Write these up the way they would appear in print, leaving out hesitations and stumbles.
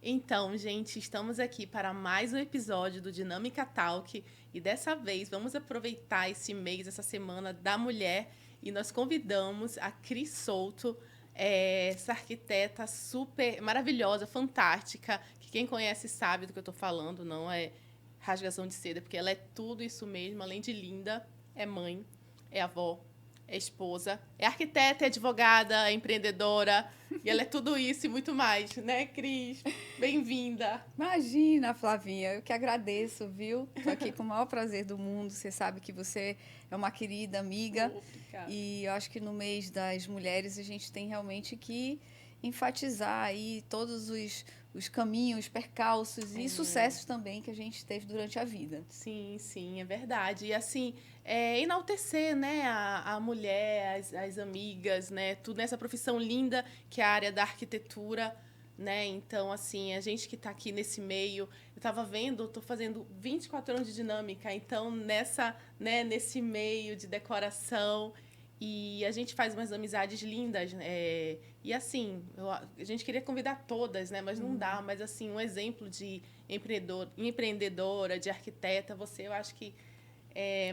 Então, gente, estamos aqui para mais um episódio do Dinâmica Talk e dessa vez vamos aproveitar esse mês, essa semana da mulher e nós convidamos a Cris Souto, essa arquiteta super maravilhosa, fantástica, que quem conhece sabe do que eu estou falando, não é rasgação de seda, porque ela é tudo isso mesmo, além de linda, é mãe, é avó, é esposa, é arquiteta, é advogada, é empreendedora, e ela é tudo isso e muito mais, né, Cris? Bem-vinda. Imagina, Flavinha, eu que agradeço, viu? Estou aqui com o maior prazer do mundo. Você sabe que você é uma querida amiga Obrigada. e eu acho que no mês das mulheres a gente tem realmente que enfatizar aí todos os caminhos, percalços e sucessos também que a gente teve durante a vida. Sim, sim, é verdade. E assim, enaltecer, né, a mulher, as amigas, né, tudo nessa profissão linda que é a área da arquitetura, né? Então, assim, a gente que está aqui nesse meio, eu estava vendo, estou fazendo 24 anos de dinâmica, então nesse meio de decoração e a gente faz umas amizades lindas, e assim, a gente queria convidar todas, né, mas não dá, mas assim, um exemplo de empreendedora, de arquiteta, você, eu acho que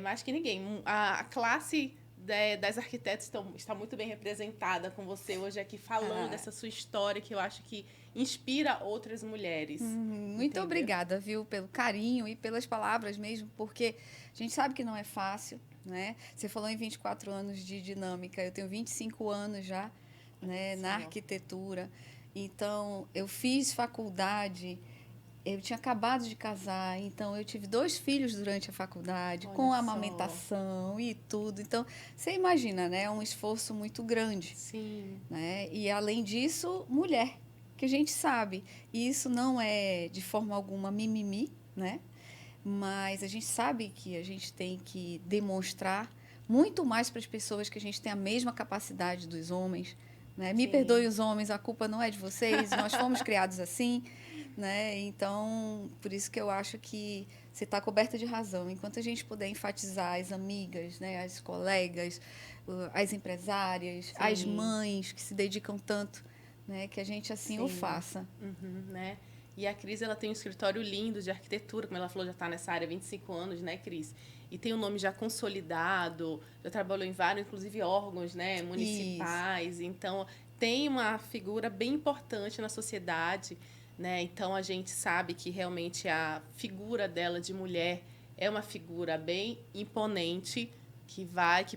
mais que ninguém. A classe das arquitetas está muito bem representada com você hoje aqui falando Ah, dessa sua história que eu acho que inspira outras mulheres. muito Entendeu? obrigada, viu, pelo carinho e pelas palavras mesmo, porque a gente sabe que não é fácil, né? Você falou em 24 anos de dinâmica, eu tenho 25 anos já, Olha né, na só. arquitetura. Então, eu fiz faculdade, eu tinha acabado de casar, então eu tive 2 filhos durante a faculdade, Olha com só. amamentação e tudo. Então, você imagina, né? É um esforço muito grande, Sim, né? E além disso, mulher, que a gente sabe, e isso não é de forma alguma mimimi, né? Mas a gente sabe que a gente tem que demonstrar muito mais para as pessoas que a gente tem a mesma capacidade dos homens, né? Me perdoe sim. os homens, a culpa não é de vocês, nós fomos criados assim, né? Então, por isso que eu acho que você está coberta de razão. Enquanto a gente puder enfatizar as amigas, né, as colegas, as empresárias, as Sim. mães que se dedicam tanto, né, que a gente assim o Sim, faça. uhum, né? E a Cris, ela tem um escritório lindo de arquitetura, como ela falou, já está nessa área há 25 anos, né, Cris? E tem um nome já consolidado, já trabalhou em vários, inclusive, órgãos, né, Isso. municipais. Então, tem uma figura bem importante na sociedade, né? Então, a gente sabe que realmente a figura dela de mulher é uma figura bem imponente, que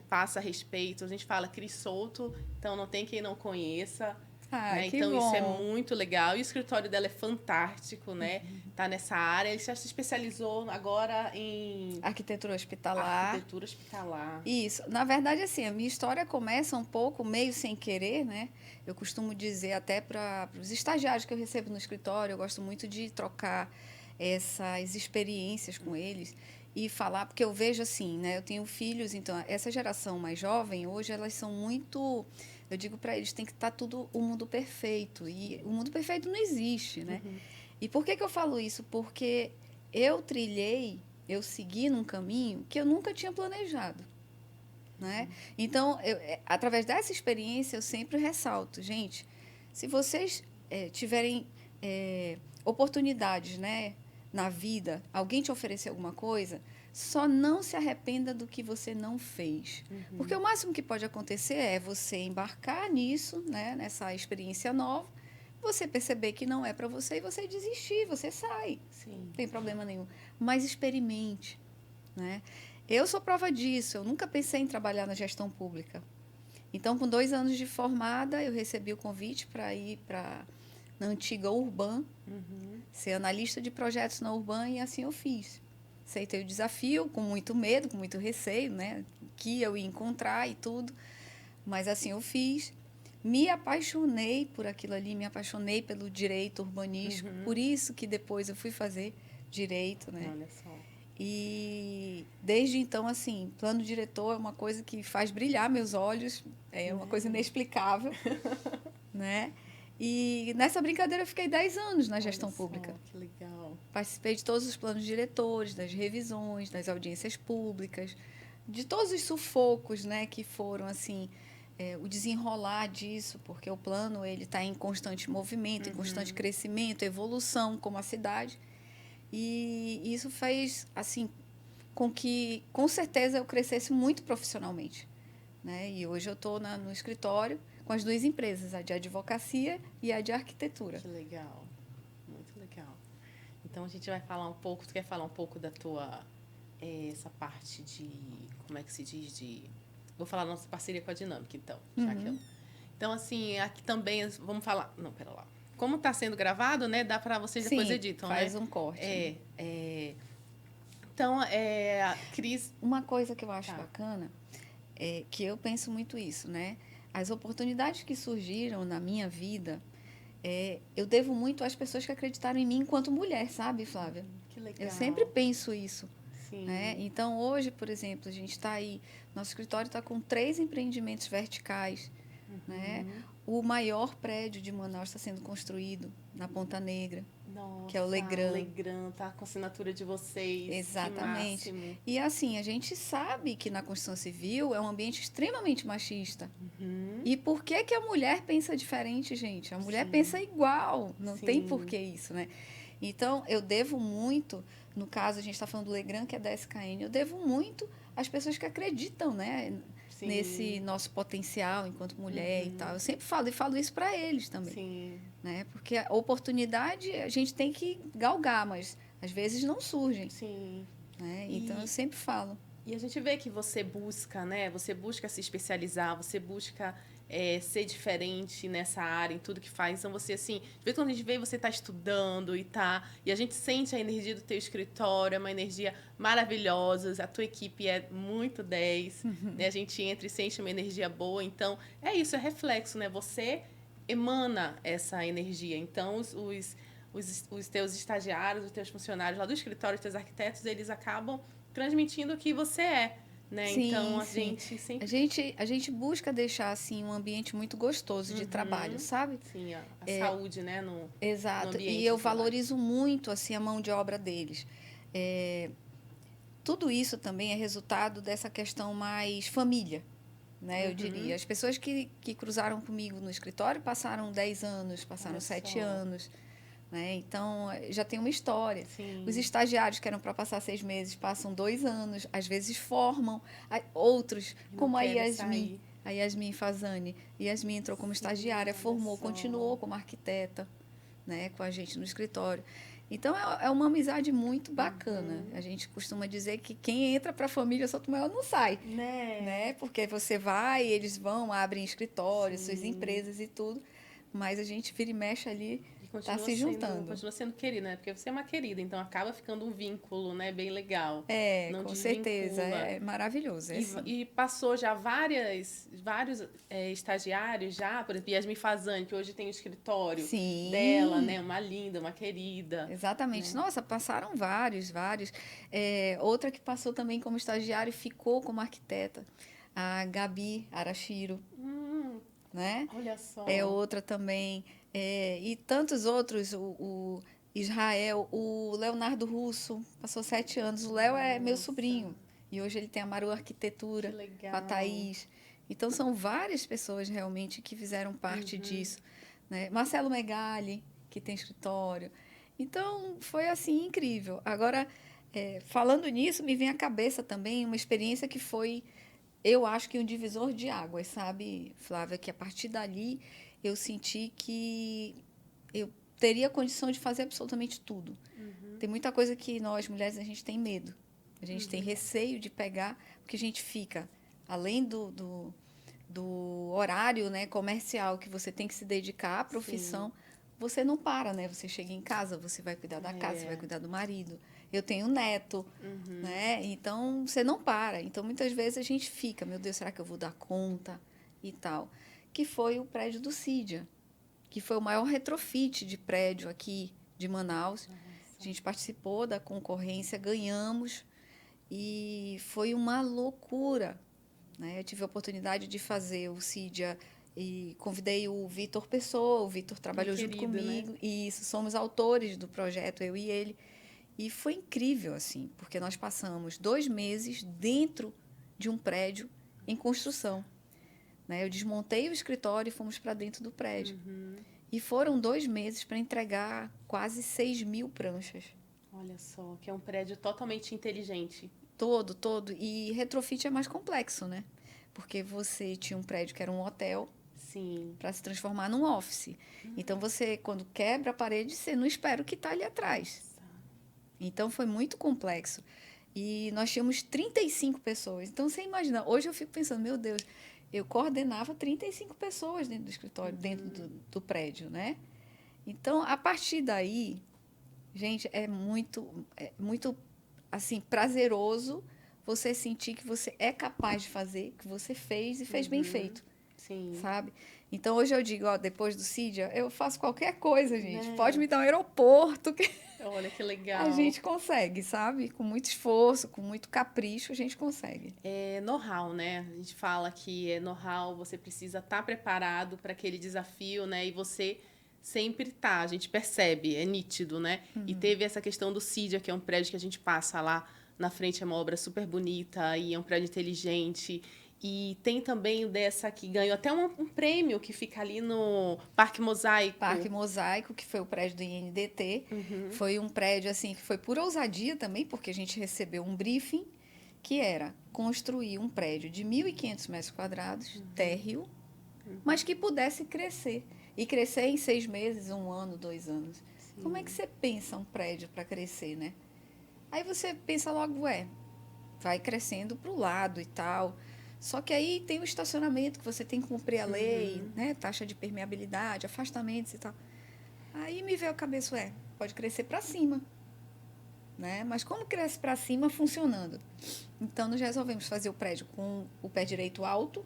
passa respeito. A gente fala Cris Souto, então não tem quem não conheça, Ah, né? que Então isso é bom. muito legal. E o escritório dela é fantástico, né? Tá nessa área. Ele já se especializou agora em Arquitetura hospitalar. arquitetura hospitalar. Isso. Na verdade, assim, a minha história começa um pouco meio sem querer, né? Eu costumo dizer até para os estagiários que eu recebo no escritório, eu gosto muito de trocar essas experiências com eles e falar, porque eu vejo assim, né? Eu tenho filhos, então essa geração mais jovem, hoje elas são muito, eu digo para eles, tem que estar tudo o mundo perfeito e o mundo perfeito não existe, né? E por que eu falo isso? Porque eu segui num caminho que eu nunca tinha planejado, né? Então, através dessa experiência, eu sempre ressalto, gente, se vocês tiverem oportunidades, né, na vida, alguém te oferecer alguma coisa, só não se arrependa do que você não fez. Porque o máximo que pode acontecer é você embarcar nisso, né, nessa experiência nova, você perceber que não é para você e você desistir, você sai. Sim. Não tem problema nenhum. Mas experimente, né? Eu sou prova disso. Eu nunca pensei em trabalhar na gestão pública. Então, com 2 anos de formada, eu recebi o convite para ir para na antiga Urban, Uhum. ser analista de projetos na Urban e assim eu fiz. Aceitei o desafio com muito medo, com muito receio, né? Que eu ia encontrar e tudo, mas assim eu fiz. Me apaixonei por aquilo ali, me apaixonei pelo direito urbanístico, por Uhum. isso que depois eu fui fazer direito, né? Olha só. E desde então, assim, plano diretor é uma coisa que faz brilhar meus olhos, é uma coisa Né? inexplicável, né? E nessa brincadeira eu fiquei 10 anos na Olha gestão pública. só, que legal. Participei de todos os planos diretores, das revisões, das audiências públicas, de todos os sufocos, né, que foram assim, o desenrolar disso, porque o plano ele está em constante movimento, em constante crescimento, evolução, como a cidade. E isso fez, assim, com que, com certeza, eu crescesse muito profissionalmente, né? E hoje eu estou no escritório com as duas empresas, a de advocacia e a de arquitetura. Que legal, muito legal. Então, a gente vai falar um pouco, tu quer falar um pouco da tua, essa parte de, como é que se diz, vou falar da nossa parceria com a Dinâmica, então, já que Então, assim, aqui também, vamos falar, não, pera lá. Como está sendo gravado, né, dá para vocês depois editam, faz né? um corte. Então, a Cris... Uma coisa que eu acho bacana é que eu penso muito isso, né? As oportunidades que surgiram na minha vida, eu devo muito às pessoas que acreditaram em mim enquanto mulher, sabe, Flávia? Que legal. Eu sempre penso isso. Sim. Né? Então, hoje, por exemplo, a gente está aí, nosso escritório está com 3 empreendimentos verticais. Né? O maior prédio de Manaus está sendo construído na Ponta Negra. Nossa, que é o Legrand. O Legrand tá com a assinatura de vocês. Exatamente. Que máximo. E assim, a gente sabe que na construção civil é um ambiente extremamente machista. E por que que a mulher pensa diferente, gente? A mulher pensa igual. Não tem por que isso, né? Então, eu devo muito, no caso, a gente está falando do Legrand, que é da SKN, eu devo muito às pessoas que acreditam, né? Nesse nosso potencial enquanto mulher e tal. Eu sempre falo, e falo isso para eles também. Sim. Né? Porque a oportunidade a gente tem que galgar, mas às vezes não surgem. Sim. Né? Então, eu sempre falo. E a gente vê que você busca, né? Você busca se especializar, você busca ser diferente nessa área, em tudo que faz. Então, você, assim, de vez quando a gente vê, você está estudando e a gente sente a energia do teu escritório, é uma energia maravilhosa, a tua equipe é muito 10, né? A gente entra e sente uma energia boa. Então, é isso, é reflexo, né? Você emana essa energia. Então, os teus estagiários, os teus funcionários lá do escritório, os teus arquitetos, eles acabam transmitindo o que você é. Né? Sim, então, a sim. gente sempre... A gente busca deixar assim, um ambiente muito gostoso de trabalho, sabe? Sim, a saúde, né? Exato. No ambiente e eu valorizo muito assim, a mão de obra deles. Tudo isso também é resultado dessa questão mais família, né? Eu diria. As pessoas que cruzaram comigo no escritório passaram 10 anos, passaram 7 anos. Né? Então, já tem uma história. Sim. Os estagiários que eram para passar 6 meses passam 2 anos, às vezes formam. Outros, como a Yasmin, Fazani. Yasmin entrou como estagiária, formou, continuou como arquiteta, né? Com a gente no escritório. Então, é uma amizade muito bacana. A gente costuma dizer que quem entra para a família Souto Maior não sai. Né? Porque você vai, eles vão, abrem escritórios, suas empresas e tudo. Mas a gente vira e mexe ali, está se juntando. Continua sendo querida, né? Porque você é uma querida, então acaba ficando um vínculo, né? Bem legal. Não com certeza. É maravilhoso. E passou já vários estagiários já, por exemplo, Yasmin Fazani, que hoje tem o escritório dela, né? Uma linda, uma querida. Exatamente. Né? Nossa, passaram vários. Outra que passou também como estagiária e ficou como arquiteta, a Gabi Arashiro. Né? Olha só. É outra também. E tantos outros, o Israel, o Leonardo Russo, passou 7 anos. O Léo é meu sobrinho. E hoje ele tem a Maru Arquitetura, que legal. Com a Thaís. Então, são várias pessoas realmente que fizeram parte disso. Né? Marcelo Megali, que tem escritório. Então, foi assim, incrível. Agora, falando nisso, me vem à cabeça também uma experiência que foi... Eu acho que um divisor de águas, sabe, Flávia? Que a partir dali eu senti que eu teria condição de fazer absolutamente tudo. Tem muita coisa que nós, mulheres, a gente tem medo. A gente tem receio de pegar, porque a gente fica, além do horário, né, comercial que você tem que se dedicar à profissão, você não para, né? Você chega em casa, você vai cuidar da casa, você vai cuidar do marido. Eu tenho neto, né? Então, você não para. Então, muitas vezes a gente fica, meu Deus, será que eu vou dar conta? E tal. Que foi o prédio do Cídia, que foi o maior retrofit de prédio aqui de Manaus. A gente participou da concorrência, ganhamos, e foi uma loucura. Né? Eu tive a oportunidade de fazer o Cídia e convidei o Vitor Pessoa, o Vitor trabalhou junto comigo, né? E isso, somos autores do projeto, eu e ele. E foi incrível, assim, porque nós passamos 2 meses dentro de um prédio em construção. né? Eu desmontei o escritório e fomos para dentro do prédio. Uhum. E foram 2 meses para entregar quase 6.000 pranchas. Olha só, que é um prédio totalmente inteligente. Todo, todo. E retrofit é mais complexo, né? Porque você tinha um prédio que era um hotel Sim. para se transformar num office. Então, você, quando quebra a parede, você não espera o que está ali atrás. Nossa. Então, foi muito complexo. E nós tínhamos 35 pessoas. Então, você imagina, hoje eu fico pensando, meu Deus, eu coordenava 35 pessoas dentro do escritório, dentro do prédio, né? Então, a partir daí, gente, é muito, assim, prazeroso você sentir que você é capaz de fazer, que você fez e fez bem feito, Sim. sabe? Então, hoje eu digo, ó, depois do CIDIA, eu faço qualquer coisa, gente. Né? Pode me dar um aeroporto, que Olha que a legal. gente consegue, sabe? Com muito esforço, com muito capricho, a gente consegue. É know-how, né? A gente fala que é know-how, você precisa estar preparado para aquele desafio, né? E você sempre tá, a gente percebe, é nítido, né? E teve essa questão do CIDIA, que é um prédio que a gente passa lá na frente, é uma obra super bonita e é um prédio inteligente. E tem também o dessa que ganhou até um prêmio que fica ali no Parque Mosaico. Parque Mosaico, que foi o prédio do INDT, foi um prédio assim que foi por ousadia também, porque a gente recebeu um briefing que era construir um prédio de 1.500 metros quadrados, térreo, mas que pudesse crescer. E crescer em 6 meses, 1 ano, 2 anos. Sim. Como é que você pensa um prédio para crescer, né? Aí você pensa logo, vai crescendo para o lado e tal. Só que aí tem o estacionamento, que você tem que cumprir a lei, né? Taxa de permeabilidade, afastamentos e tal. Aí me veio a cabeça, pode crescer para cima, né? Mas como cresce para cima funcionando? Então, nós resolvemos fazer o prédio com o pé direito alto,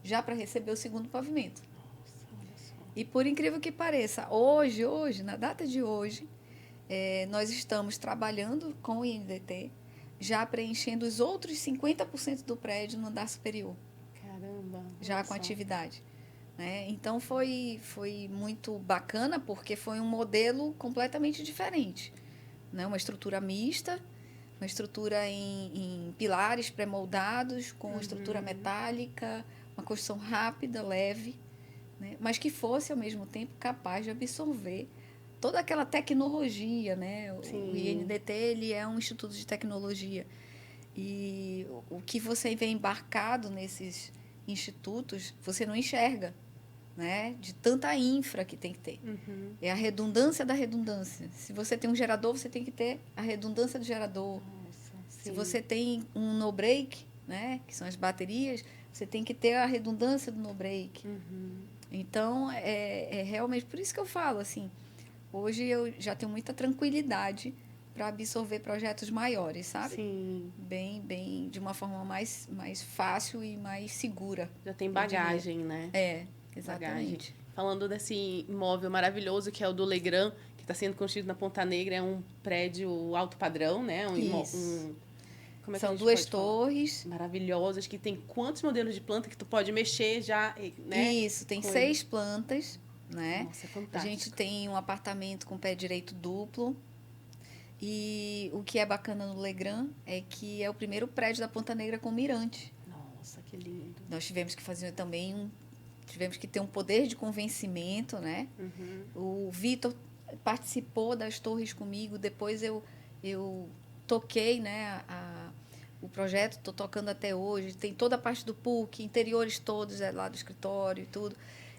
já para receber o segundo pavimento. Nossa, olha só. E por incrível que pareça, hoje, na data de hoje, nós estamos trabalhando com o INDT, já preenchendo os outros 50% do prédio no andar superior. Caramba. Já com atividade. Né? Então, foi muito bacana, porque foi um modelo completamente diferente. Né? Uma estrutura mista, uma estrutura em pilares pré-moldados, com estrutura metálica, uma construção rápida, leve, né? Mas que fosse, ao mesmo tempo, capaz de absorver toda aquela tecnologia, né? O INDT, ele é um instituto de tecnologia. E o que você vê embarcado nesses institutos, você não enxerga, né? De tanta infra que tem que ter. É a redundância da redundância. Se você tem um gerador, você tem que ter a redundância do gerador. Nossa, se você tem um no-break, né? Que são as baterias, você tem que ter a redundância do no-break. Então, é realmente por isso que eu falo, assim, hoje eu já tenho muita tranquilidade para absorver projetos maiores, sabe? Sim. Bem, de uma forma mais fácil e mais segura. Já tem bagagem, né? Exatamente. Bagagem. Falando desse imóvel maravilhoso que é o do Legrand, que está sendo construído na Ponta Negra, é um prédio alto padrão, né? Isso. Como é que São a gente 2 pode falar? torres. Maravilhosas, que tem quantos modelos de planta que tu pode mexer já, né? Isso, tem 6 plantas, né? Nossa, é fantástico. A gente tem um apartamento com pé direito duplo. E o que é bacana no Legrand é que é o primeiro prédio da Ponta Negra com mirante. Nossa, que lindo. Nós tivemos que fazer também tivemos que ter um poder de convencimento, né? O Vitor participou das torres comigo, depois eu toquei, né, o projeto, estou tocando até hoje, tem toda a parte do PUC, interiores todos lá do escritório e tudo.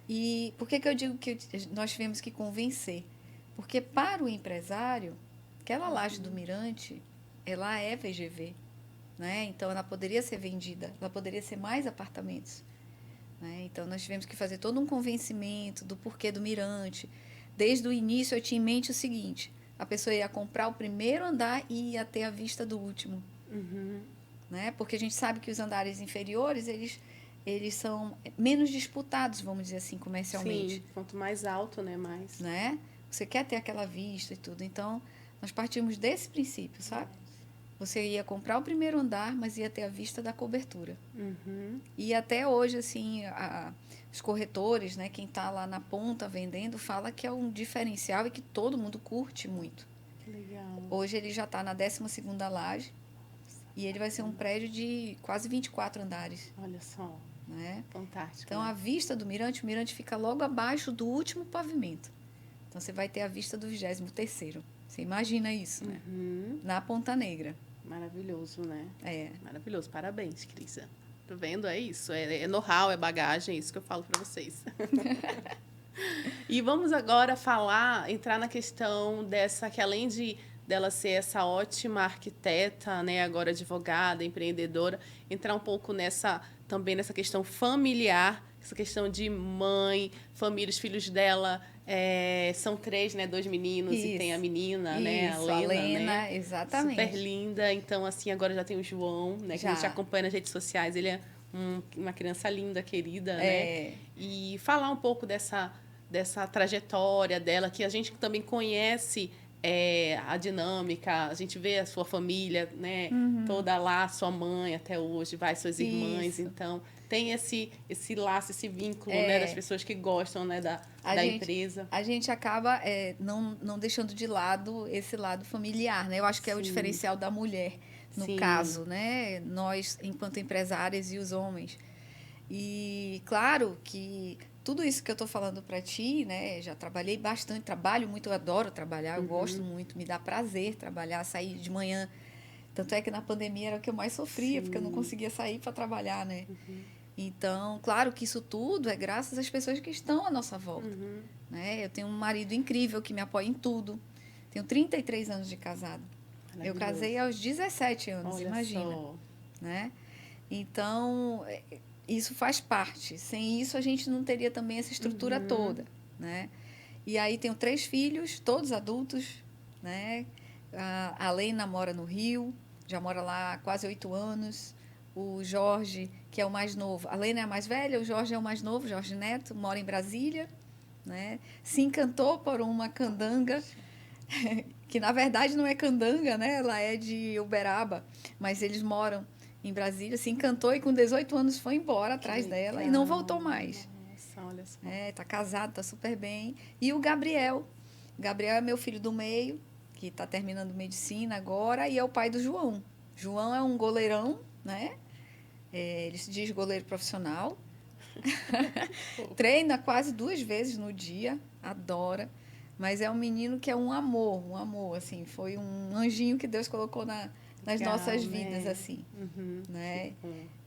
E por que eu digo que nós tivemos que convencer? Porque para o empresário, aquela laje do mirante, ela é VGV, né? Então, ela poderia ser vendida, ela poderia ser mais apartamentos. Né? Então, nós tivemos que fazer todo um convencimento do porquê do mirante. Desde o início, eu tinha em mente o seguinte, a pessoa ia comprar o primeiro andar e ia ter a vista do último. Né? Porque a gente sabe que os andares inferiores, eles são menos disputados, vamos dizer assim, comercialmente. Sim, quanto mais alto, né, mais. Né? Você quer ter aquela vista e tudo. Então, nós partimos desse princípio, sabe? Você ia comprar o primeiro andar, mas ia ter a vista da cobertura. E até hoje, assim, os corretores, né, quem está lá na ponta vendendo, fala que é um diferencial e que todo mundo curte muito. Que legal. Hoje ele já está na 12ª laje e ele vai ser um prédio de quase 24 andares. Olha só. né? Fantástico. Então, né? a vista do mirante, o mirante fica logo abaixo do último pavimento. Então, você vai ter a vista do 23º. Você imagina isso, né? Na Ponta Negra. Maravilhoso, né? É. Maravilhoso. Parabéns, Crisa. Tá vendo? É isso. É know-how, é bagagem, é isso que eu falo para vocês. E vamos agora entrar na questão dessa, que além dela ser essa ótima arquiteta, né, agora advogada, empreendedora, entrar um pouco também nessa questão familiar, essa questão de mãe, família, os filhos dela são 3, né, 2 meninos, Isso. e tem a menina, Isso, né, a Lena, né? Exatamente. Super linda. Então, assim, agora já tem o João, né, que a gente acompanha nas redes sociais. Ele é uma criança linda, querida, né? E falar um pouco dessa trajetória dela, que a gente também conhece a dinâmica, a gente vê a sua família, né? Toda lá, sua mãe até hoje, suas irmãs. Isso. Então, tem esse laço, esse vínculo, né? Das pessoas que gostam, né? Da empresa. A gente acaba não deixando de lado esse lado familiar, né? Eu acho que é o diferencial da mulher, no caso, né? Nós, enquanto empresárias e os homens. E, claro, que tudo isso que eu estou falando para ti, né? Já trabalhei bastante, trabalho muito, eu adoro trabalhar, eu gosto muito, me dá prazer trabalhar, sair de manhã. Tanto é que na pandemia era o que eu mais sofria, porque eu não conseguia sair para trabalhar, né? Então, claro que isso tudo é graças às pessoas que estão à nossa volta, né? Eu tenho um marido incrível que me apoia em tudo. Tenho 33 anos de casado. Eu casei aos 17 anos, olha imagina. Só. Né? Então, isso faz parte. Sem isso, a gente não teria também essa estrutura toda, né? E aí tenho 3 filhos, todos adultos, né? A Lena mora no Rio, já mora lá há quase 8 anos. O Jorge, que é o mais novo. A Lena é a mais velha, o Jorge é o mais novo, Jorge Neto, mora em Brasília, né? Se encantou por uma candanga, que na verdade não é candanga, né? Ela é de Uberaba, mas eles moram em Brasília, se encantou e com 18 anos foi embora atrás dela e não voltou mais. Nossa, olha só. Tá casado, tá super bem. E o Gabriel. Gabriel é meu filho do meio, que está terminando medicina agora, e é o pai do João. João é um goleirão, né? Ele se diz goleiro profissional. Treina quase 2 vezes no dia, adora. Mas é um menino que é um amor, assim. Foi um anjinho que Deus colocou nas nossas vidas, né? assim. Né?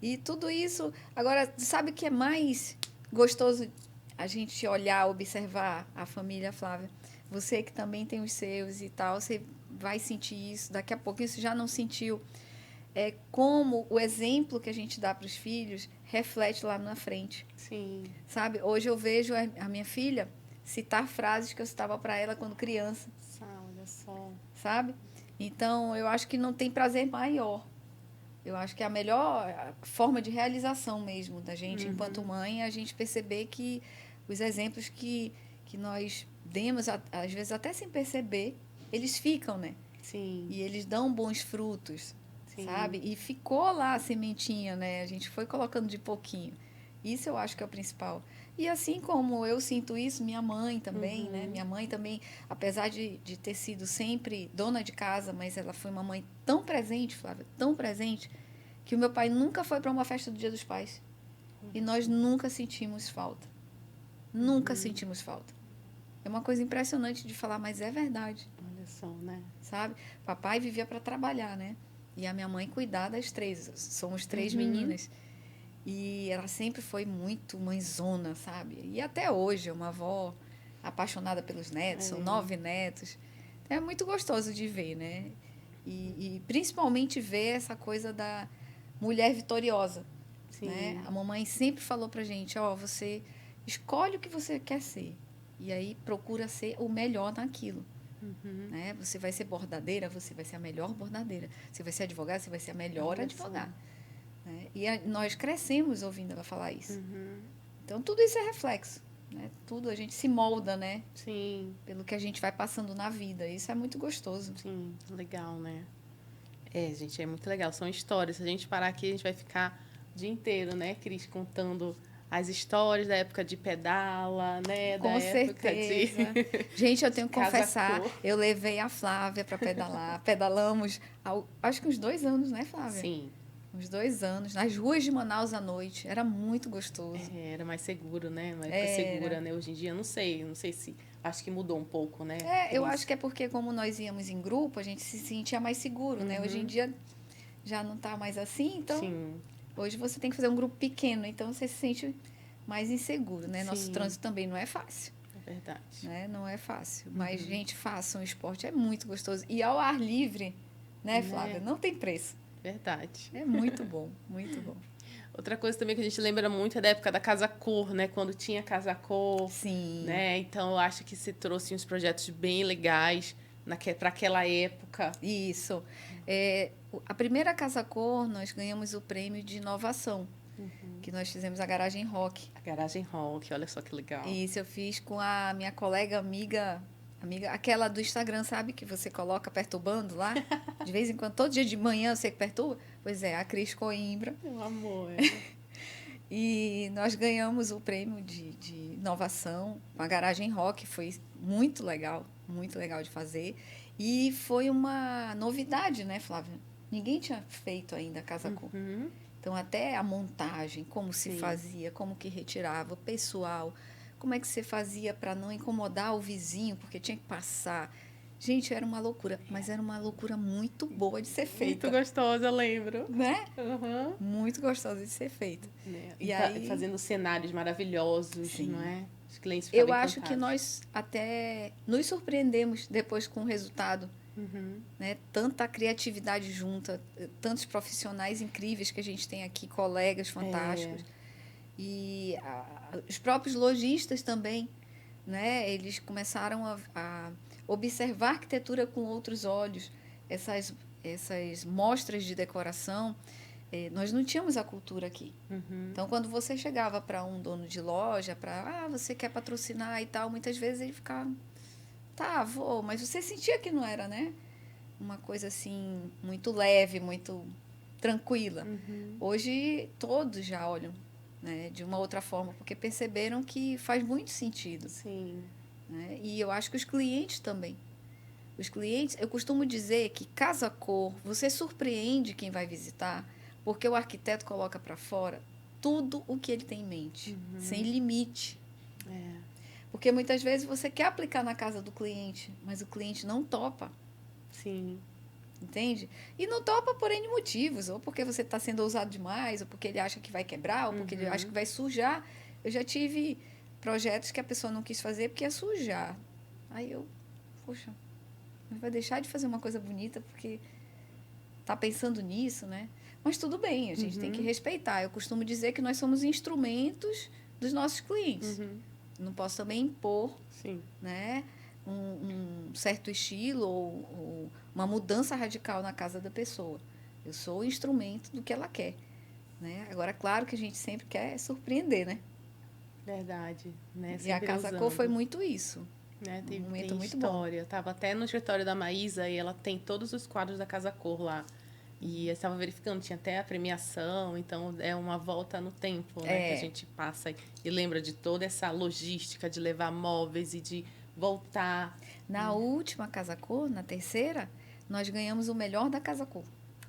E tudo isso... Agora, sabe o que é mais gostoso a gente olhar, observar a família, Flávia? Você que também tem os seus e tal, você vai sentir isso. Daqui a pouco você já não sentiu. Como o exemplo que a gente dá para os filhos reflete lá na frente. Sim. Sabe? Hoje eu vejo a minha filha citar frases que eu citava para ela quando criança. Olha só. Sabe? Então, eu acho que não tem prazer maior. Eu acho que é a melhor forma de realização mesmo da gente, enquanto mãe, é a gente perceber que os exemplos que nós demos, às vezes até sem perceber, eles ficam, né? Sim. E eles dão bons frutos, Sim. sabe? E ficou lá a sementinha, né? A gente foi colocando de pouquinho. Isso eu acho que é o principal. E assim como eu sinto isso, minha mãe também, né? Minha mãe também, apesar de ter sido sempre dona de casa, mas ela foi uma mãe tão presente, Flávia, tão presente, que o meu pai nunca foi para uma festa do Dia dos Pais. E nós nunca sentimos falta. Nunca sentimos falta. É uma coisa impressionante de falar, mas é verdade. Olha só, né? Sabe? Papai vivia para trabalhar, né? E a minha mãe cuidar das 3. Somos 3 meninas. E ela sempre foi muito mãezona, sabe? E até hoje é uma avó apaixonada pelos netos, são 9 netos. É muito gostoso de ver, né? E principalmente ver essa coisa da mulher vitoriosa. Sim. Né? A mamãe sempre falou pra gente, você escolhe o que você quer ser. E aí procura ser o melhor naquilo. Né? Você vai ser bordadeira, você vai ser a melhor bordadeira. Você vai ser advogada, você vai ser a melhor advogada. Né? E nós crescemos ouvindo ela falar isso. Então, tudo isso é reflexo. Né? Tudo a gente se molda, né? Sim. Pelo que a gente vai passando na vida. Isso é muito gostoso. Sim, legal, né? Gente, é muito legal. São histórias. Se a gente parar aqui, a gente vai ficar o dia inteiro, né, Cris, contando as histórias da época de pedala, né? Com certeza. Gente, eu tenho que confessar, eu levei a Flávia para pedalar. Pedalamos, acho que uns 2 anos, né, Flávia? Sim. uns 2 anos, nas ruas de Manaus à noite. Era muito gostoso. Era mais seguro, né? Uma época segura, né? Hoje em dia, não sei se... Acho que mudou um pouco, né? Eu acho que é porque como nós íamos em grupo, a gente se sentia mais seguro, né? Hoje em dia já não está mais assim, então Sim, hoje você tem que fazer um grupo pequeno, então você se sente mais inseguro, né? Nosso sim, trânsito também não é fácil, é verdade. né? Não é fácil, mas gente, façam esporte, é muito gostoso. E ao ar livre, né, Flávia? Né? Não tem preço. Verdade. É muito bom, muito bom. Outra coisa também que a gente lembra muito é da época da Casa Cor, né? Quando tinha Casa Cor, Sim. né? Então, eu acho que você trouxe uns projetos bem legais para aquela época. Isso. A primeira Casa Cor, nós ganhamos o prêmio de inovação, que nós fizemos a Garagem Rock. A Garagem Rock, olha só que legal. E isso eu fiz com a minha colega amiga, aquela do Instagram, sabe? Que você coloca perturbando lá. De vez em quando, todo dia de manhã você que perturba. Pois é, a Cris Coimbra. Meu amor. E nós ganhamos o prêmio de inovação com a Garagem Rock. Foi muito legal de fazer. E foi uma novidade, né, Flávia? Ninguém tinha feito ainda a Casa Cor. Então, até a montagem, como se fazia, como que retirava, o pessoal, como é que você fazia para não incomodar o vizinho, porque tinha que passar. Gente, era uma loucura, mas era uma loucura muito boa de ser feita. Muito gostosa, eu lembro. Né? Muito gostosa de ser feita. E aí, fazendo cenários maravilhosos, sim, não é? Os clientes ficavam eu acho encantados. que nós até nos surpreendemos depois com o resultado. Né? Tanta criatividade junta, tantos profissionais incríveis que a gente tem aqui, colegas fantásticos. E os próprios lojistas também, né? Eles começaram a observar a arquitetura com outros olhos. Essas mostras de decoração, nós não tínhamos a cultura aqui. Então, quando você chegava para um dono de loja, você quer patrocinar e tal, muitas vezes ele ficava, tá, vou, mas você sentia que não era, né? Uma coisa assim, muito leve, muito tranquila. Hoje, todos já olham, né, de uma outra forma, porque perceberam que faz muito sentido. Sim. Né? E eu acho que os clientes também. Os clientes, eu costumo dizer que Casa Cor, você surpreende quem vai visitar, porque o arquiteto coloca para fora tudo o que ele tem em mente, sem limite. Porque muitas vezes você quer aplicar na casa do cliente, mas o cliente não topa. Sim. Entende? E não topa por N motivos, ou porque você está sendo ousado demais, ou porque ele acha que vai quebrar, ou porque ele acha que vai sujar. Eu já tive projetos que a pessoa não quis fazer porque ia sujar. Aí eu, poxa, vai deixar de fazer uma coisa bonita porque está pensando nisso, né? Mas tudo bem, a gente tem que respeitar. Eu costumo dizer que nós somos instrumentos dos nossos clientes. Não posso também impor, né, um certo estilo ou uma mudança radical na casa da pessoa. Eu sou o instrumento do que ela quer. Né? Agora, claro que a gente sempre quer surpreender, né? Verdade. Né? E a Casa Cor foi muito isso. Né? Um momento tem muito história. bom. Eu estava até no escritório da Maísa e ela tem todos os quadros da Casa Cor lá. E eu estava verificando, tinha até a premiação, então é uma volta no tempo, né? Que a gente passa e lembra de toda essa logística de levar móveis e de voltar. Na última Casa Cor, na terceira, nós ganhamos o melhor da Casa Cor.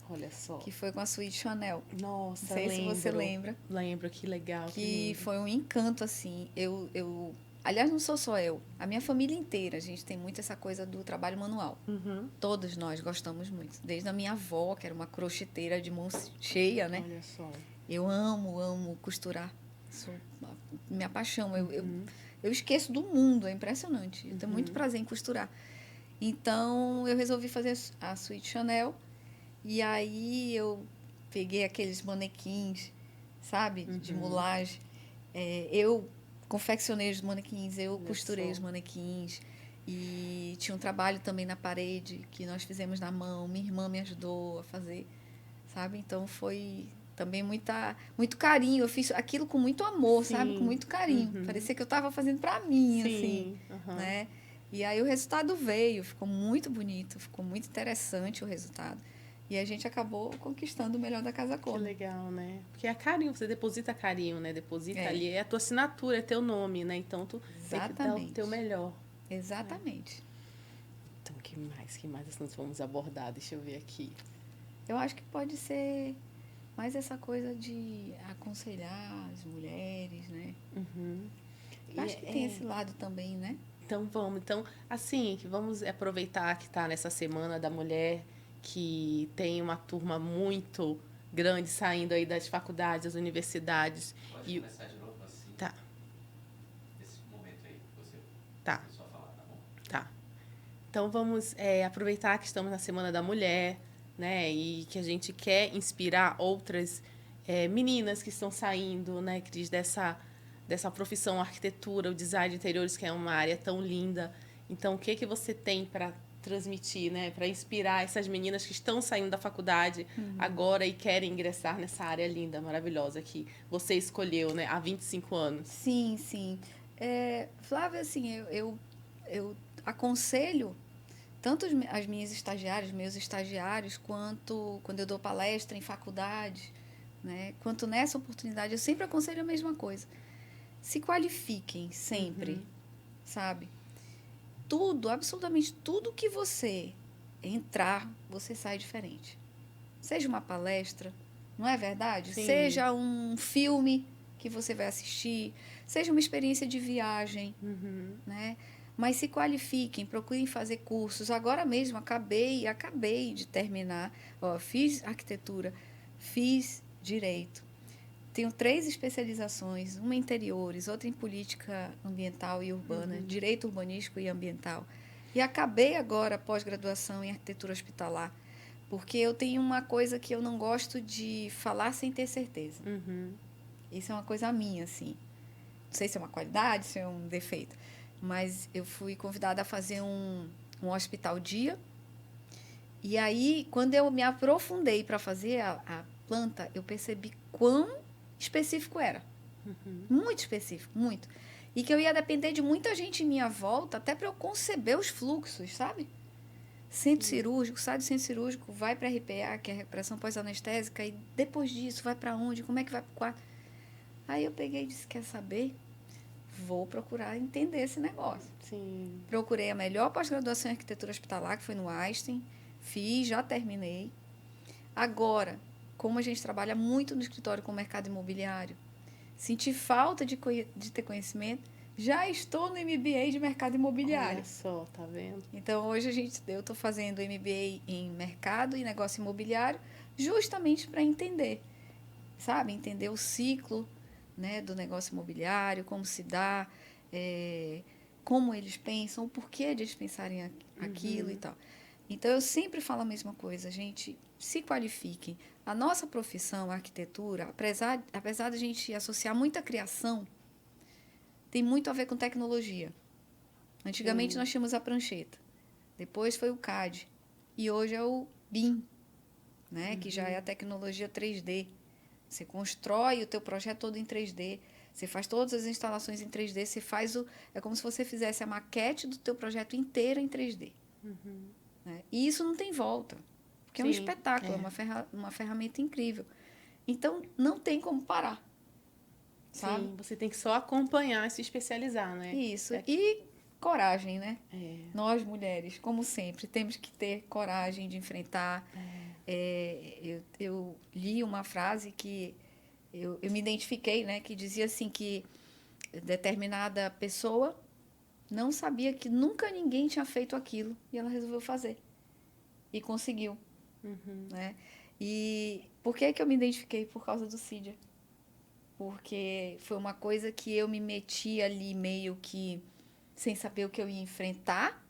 Olha só. Que foi com a suíte Chanel. Nossa, não sei lembro. se você lembra. Lembro, que legal. Que foi um encanto, assim. Aliás, não sou só eu. A minha família inteira, a gente tem muito essa coisa do trabalho manual. Todos nós gostamos muito. Desde a minha avó, que era uma crocheteira de mão cheia, né? Olha só. Eu amo costurar. Minha paixão. Eu esqueço do mundo, é impressionante. Eu tenho muito prazer em costurar. Então, eu resolvi fazer a suíte Chanel. E aí, eu peguei aqueles manequins, sabe? De mulagem. Eu confeccionei os manequins, eu costurei os manequins. E tinha um trabalho também na parede que nós fizemos na mão. Minha irmã me ajudou a fazer, sabe? Então, foi também muito carinho. Eu fiz aquilo com muito amor, sabe? Com muito carinho. Parecia que eu estava fazendo para mim, assim, né? E aí o resultado veio, ficou muito bonito, ficou muito interessante o resultado. E a gente acabou conquistando o melhor da Casa Cor. Que legal, né? Porque é carinho, você deposita carinho, né? Deposita ali, é a tua assinatura, é teu nome, né? Então, tu tem que dar o teu melhor. Exatamente. Então, que mais nós vamos abordar? Deixa eu ver aqui. Eu acho que pode ser Mas essa coisa de aconselhar as mulheres, né? Uhum. Eu acho que tem esse lado também, né? Então vamos. Então, assim, vamos aproveitar que está nessa Semana da Mulher, que tem uma turma muito grande saindo aí das faculdades, das universidades. Pode começar de novo assim. Tá. Esse momento aí que você Tá. começou a falar, tá bom? Tá. Então vamos aproveitar que estamos na Semana da Mulher, né? E que a gente quer inspirar outras meninas que estão saindo, né, Cris, dessa profissão arquitetura, o design de interiores, que é uma área tão linda. Então, o que você tem para transmitir, né, para inspirar essas meninas que estão saindo da faculdade agora e querem ingressar nessa área linda, maravilhosa que você escolheu, né, há 25 anos? Sim, sim. Flávia, assim, eu aconselho tanto as minhas estagiárias, meus estagiários, quanto quando eu dou palestra em faculdade, né, quanto nessa oportunidade, eu sempre aconselho a mesma coisa. Se qualifiquem sempre, sabe? Tudo, absolutamente tudo que você entrar, você sai diferente. Seja uma palestra, não é verdade? Sim. Seja um filme que você vai assistir, seja uma experiência de viagem, né? Mas se qualifiquem, procurem fazer cursos. Agora mesmo, acabei de terminar. Ó, fiz arquitetura, fiz direito. Tenho 3 especializações, uma em interiores, outra em política ambiental e urbana, direito urbanístico e ambiental. E acabei agora a pós-graduação em arquitetura hospitalar, porque eu tenho uma coisa que eu não gosto de falar sem ter certeza. Isso é uma coisa minha, assim. Não sei se é uma qualidade, se é um defeito. Mas eu fui convidada a fazer um hospital dia. E aí, quando eu me aprofundei para fazer a planta, eu percebi quão específico era. Muito específico, muito. E que eu ia depender de muita gente em minha volta, até para eu conceber os fluxos, sabe? Centro cirúrgico, sai do centro cirúrgico, vai para a RPA, que é a recuperação pós-anestésica, e depois disso vai para onde, como é que vai para o quarto. Aí eu peguei e disse, quer saber? Vou procurar entender esse negócio. Sim. Procurei a melhor pós-graduação em arquitetura hospitalar, que foi no Einstein. Fiz, já terminei. Agora, como a gente trabalha muito no escritório com o mercado imobiliário, senti falta de ter conhecimento, já estou no MBA de mercado imobiliário. Olha só, tá vendo? Então, hoje eu estou fazendo MBA em mercado e negócio imobiliário, justamente para entender, sabe? Entender o ciclo, né, do negócio imobiliário, como se dá, como eles pensam, o porquê de eles pensarem aquilo e tal. Então, eu sempre falo a mesma coisa, gente, se qualifiquem. A nossa profissão, a arquitetura, apesar de a gente associar muita criação, tem muito a ver com tecnologia. Antigamente, nós tínhamos a prancheta, depois foi o CAD, e hoje é o BIM, né, que já é a tecnologia 3D. Você constrói o teu projeto todo em 3D, você faz todas as instalações em 3D, você faz é como se você fizesse a maquete do teu projeto inteira em 3D. Né? E isso não tem volta, porque é um espetáculo, é uma ferramenta incrível. Então, não tem como parar, sabe? Sim, você tem que só acompanhar e se especializar, né? Isso, e coragem, né? Nós, mulheres, como sempre, temos que ter coragem de enfrentar. Eu li uma frase que eu me identifiquei, né? Que dizia assim que determinada pessoa não sabia que nunca ninguém tinha feito aquilo e ela resolveu fazer. E conseguiu. Né? E por que eu me identifiquei? Por causa do CIDIA. Porque foi uma coisa que eu me meti ali meio que sem saber o que eu ia enfrentar.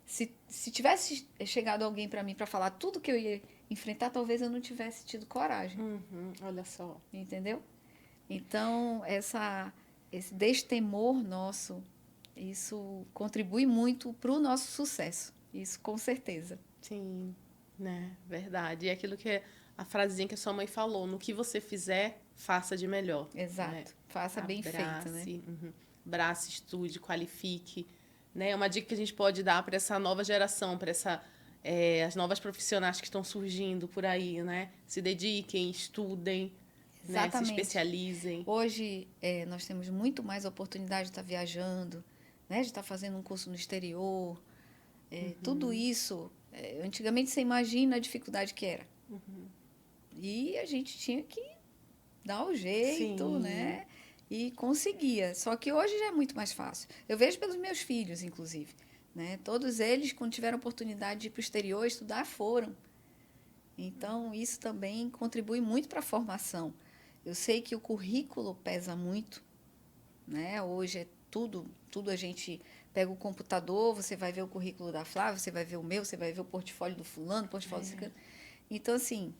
Se tivesse chegado alguém para mim para falar tudo que eu ia enfrentar, talvez eu não tivesse tido coragem. Olha só. Entendeu? Então, esse destemor nosso, isso contribui muito para o nosso sucesso. Isso, com certeza. Sim, né? Verdade. E aquilo que a frasezinha que a sua mãe falou, no que você fizer, faça de melhor. Exato. Né? Faça bem feito, né? Abrace, estude, qualifique. Né? Uma dica que a gente pode dar para essa nova geração, para as novas profissionais que estão surgindo por aí, né? Se dediquem, estudem, né? Se especializem. Hoje, nós temos muito mais oportunidade de estar viajando, né? De estar fazendo um curso no exterior. Tudo isso, antigamente você imagina a dificuldade que era. E a gente tinha que dar o jeito, Sim. né? E conseguia. Só que hoje já é muito mais fácil. Eu vejo pelos meus filhos, inclusive. Né? Todos eles, quando tiveram oportunidade de ir para o exterior estudar, foram. Então, isso também contribui muito para a formação. Eu sei que o currículo pesa muito, né? Hoje é tudo a gente pega o computador, você vai ver o currículo da Flávia, você vai ver o meu, você vai ver o portfólio do fulano, o portfólio do ciclano. Então, assim,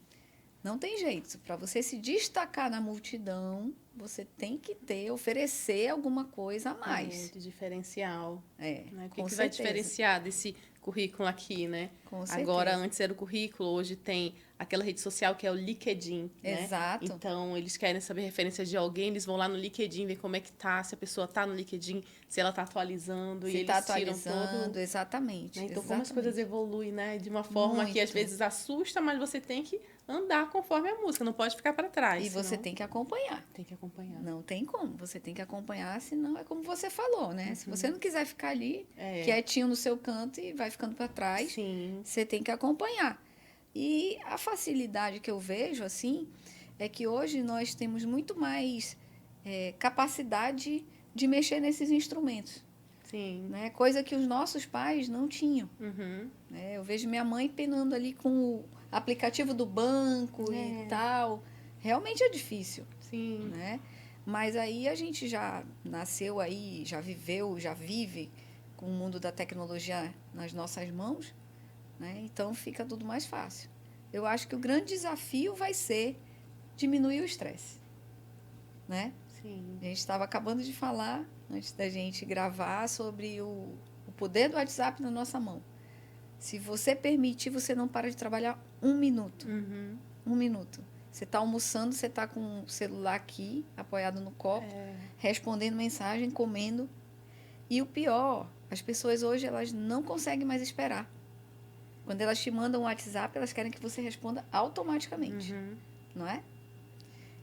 não tem jeito. Para você se destacar na multidão, você tem que oferecer alguma coisa a mais. De diferencial. É, Né? O com que vai certeza. diferenciar desse currículo aqui, né? Com certeza. Agora, antes era o currículo, hoje tem aquela rede social que é o LinkedIn, né? Exato. Então, eles querem saber referência de alguém, eles vão lá no LinkedIn, ver como é que tá, se a pessoa tá no LinkedIn, se ela tá atualizando, Se e está eles tiram atualizando, todo... exatamente. Né? Então, como as exatamente. coisas evoluem, né? De uma forma que às Muito. vezes assusta, mas você tem que andar conforme a música, não pode ficar para trás. E você senão tem que acompanhar. tem que acompanhar. Não tem como. Você tem que acompanhar, senão é como você falou, né? Se você não quiser ficar ali, É. quietinho no seu canto e vai ficando para trás, Sim. você tem que acompanhar. E a facilidade que eu vejo, assim, é que hoje nós temos muito mais capacidade de mexer nesses instrumentos. Sim. Né? Coisa que os nossos pais não tinham. Uhum. Né? Eu vejo minha mãe penando ali com o aplicativo do banco e tal. Realmente é difícil. Sim. Né? Mas aí a gente já nasceu aí, já viveu, já vive com o mundo da tecnologia nas nossas mãos, né? Então fica tudo mais fácil. Eu acho que o grande desafio vai ser diminuir o estresse, né? Sim. A gente estava acabando de falar, antes da gente gravar, sobre o poder do WhatsApp na nossa mão. Se você permitir, você não para de trabalhar 1 minuto. Uhum. 1 minuto. Você está almoçando, você está com o celular aqui, apoiado no copo, respondendo mensagem, comendo. E o pior, as pessoas hoje elas não conseguem mais esperar. Quando elas te mandam um WhatsApp, elas querem que você responda automaticamente. Uhum. Não é?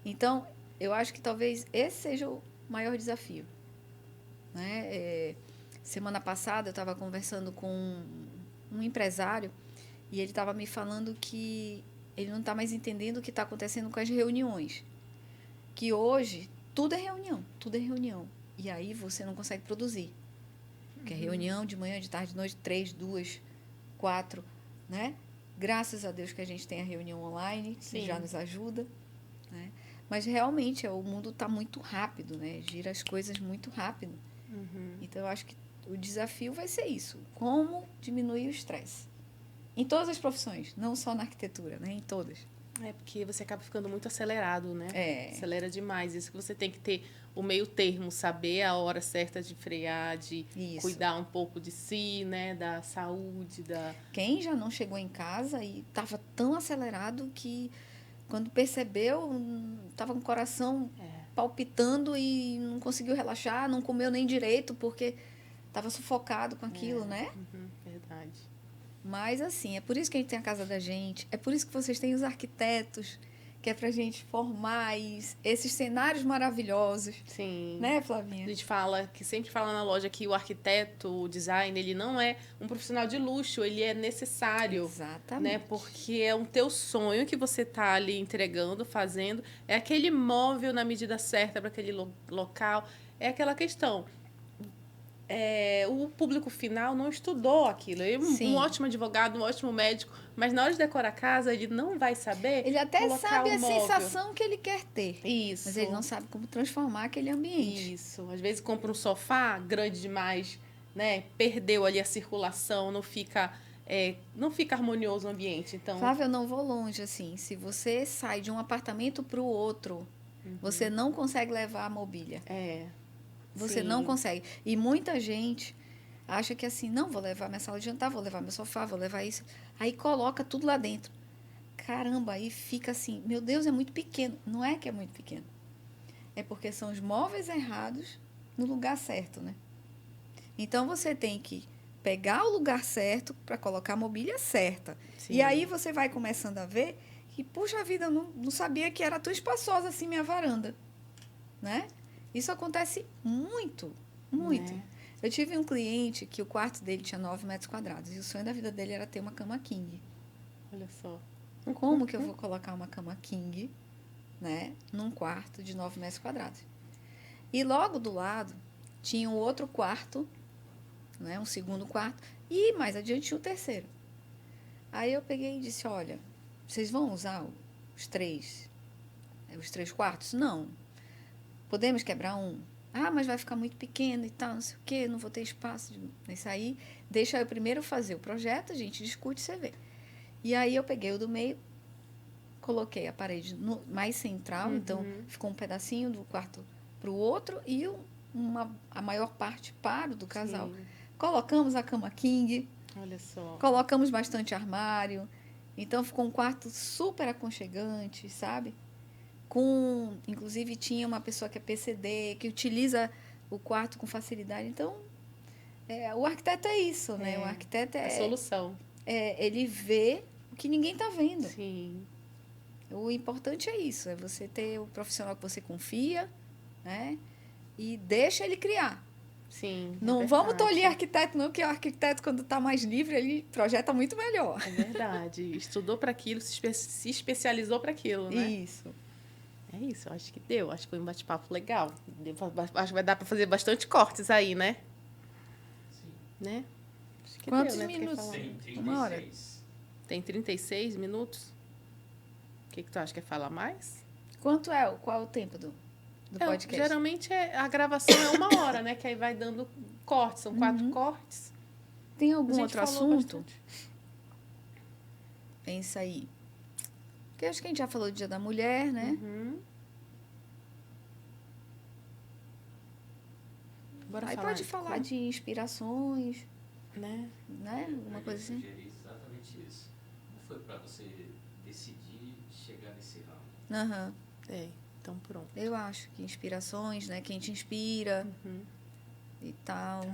Então, eu acho que talvez esse seja o maior desafio. Né? Semana passada eu estava conversando com um empresário e ele estava me falando que ele não está mais entendendo o que está acontecendo com as reuniões. Que hoje tudo é reunião, tudo é reunião. E aí você não consegue produzir. Porque é reunião de manhã, de tarde, de noite, 3, 2, 4, né? Graças a Deus que a gente tem a reunião online, que já nos ajuda. Né? Mas realmente o mundo está muito rápido, né? Gira as coisas muito rápido. Uhum. Então eu acho que o desafio vai ser isso. Como diminuir o estresse. Em todas as profissões, não só na arquitetura, né? Em todas. É porque você acaba ficando muito acelerado, né? Acelera demais. Isso que você tem que ter o meio termo, saber a hora certa de frear, de cuidar um pouco de si, né? Da saúde, da... Quem já não chegou em casa e estava tão acelerado que quando percebeu, estava com o coração palpitando e não conseguiu relaxar, não comeu nem direito porque estava sufocado com aquilo, né? Verdade. Mas, assim, é por isso que a gente tem a casa da gente, é por isso que vocês têm os arquitetos, que é pra gente formar esses cenários maravilhosos. Sim. Né, Flavinha? A gente sempre fala na loja que o arquiteto, o design, ele não é um profissional de luxo, ele é necessário. Exatamente. Né? Porque é um teu sonho que você tá ali entregando, fazendo, é aquele móvel na medida certa para aquele local, é aquela questão. O público final não estudou aquilo. Um ótimo advogado, um ótimo médico, mas na hora de decorar a casa, ele não vai saber. Ele até sabe a sensação que ele quer ter. Isso. Mas ele não sabe como transformar aquele ambiente. Isso. Às vezes compra um sofá grande demais, né? Perdeu ali a circulação, não fica harmonioso o ambiente. Então... Flávia, eu não vou longe, assim. Se você sai de um apartamento para o outro, você não consegue levar a mobília. Você não consegue. E muita gente acha que assim, não, vou levar minha sala de jantar, vou levar meu sofá, vou levar isso. Aí coloca tudo lá dentro. Caramba, aí fica assim, meu Deus, é muito pequeno. Não é que é muito pequeno. É porque são os móveis errados no lugar certo, né? Então, você tem que pegar o lugar certo para colocar a mobília certa. Sim. E aí você vai começando a ver que, puxa vida, eu não sabia que era tão espaçosa assim minha varanda, né? Isso acontece muito, muito. Eu tive um cliente que o quarto dele tinha 9 metros quadrados e o sonho da vida dele era ter uma cama king. Olha só. Como que eu vou colocar uma cama king, né, num quarto de 9 metros quadrados? E logo do lado tinha um outro quarto, né, um segundo quarto, e mais adiante tinha o terceiro. Aí eu peguei e disse, olha, vocês vão usar os três quartos? Não. Podemos quebrar um? Ah, mas vai ficar muito pequeno e tal, não sei o quê, não vou ter espaço nisso aí. Deixa eu primeiro fazer o projeto, a gente discute e você vê. E aí eu peguei o do meio, coloquei a parede mais central, então ficou um pedacinho do quarto para o outro e a maior parte para o do casal. Sim. Colocamos a cama king, Olha só. colocamos bastante armário, então ficou um quarto super aconchegante, sabe? Inclusive tinha uma pessoa que é PCD, que utiliza o quarto com facilidade. Então, o arquiteto é isso, né? O arquiteto A solução. ele vê o que ninguém está vendo. Sim. O importante é isso, é você ter o profissional que você confia, né? E deixa ele criar. Sim. Não vamos tolir arquiteto, não, porque o arquiteto, quando está mais livre, ele projeta muito melhor. É verdade. Estudou para aquilo, se especializou para aquilo, né? Isso. É isso, acho que deu. Acho que foi um bate-papo legal. Acho que vai dar para fazer bastante cortes aí, né? Sim. Né? Acho que Quantos deu, né? minutos? Tem Uma hora. 36. Tem 36 minutos? O que tu acha? Quer falar mais? Qual é o tempo do podcast? Geralmente a gravação é 1 hora, né? Que aí vai dando cortes, são 4 cortes. Tem A algum gente outro falou assunto? bastante. Pensa aí. Porque acho que a gente já falou do Dia da Mulher, né? Bora Aí falar pode falar de inspirações, né? né? Alguma Eu coisa ia assim. sugerir exatamente isso. Como foi para você decidir chegar nesse ramo? Aham. Então pronto. Eu acho que inspirações, né? Quem te inspira e tal.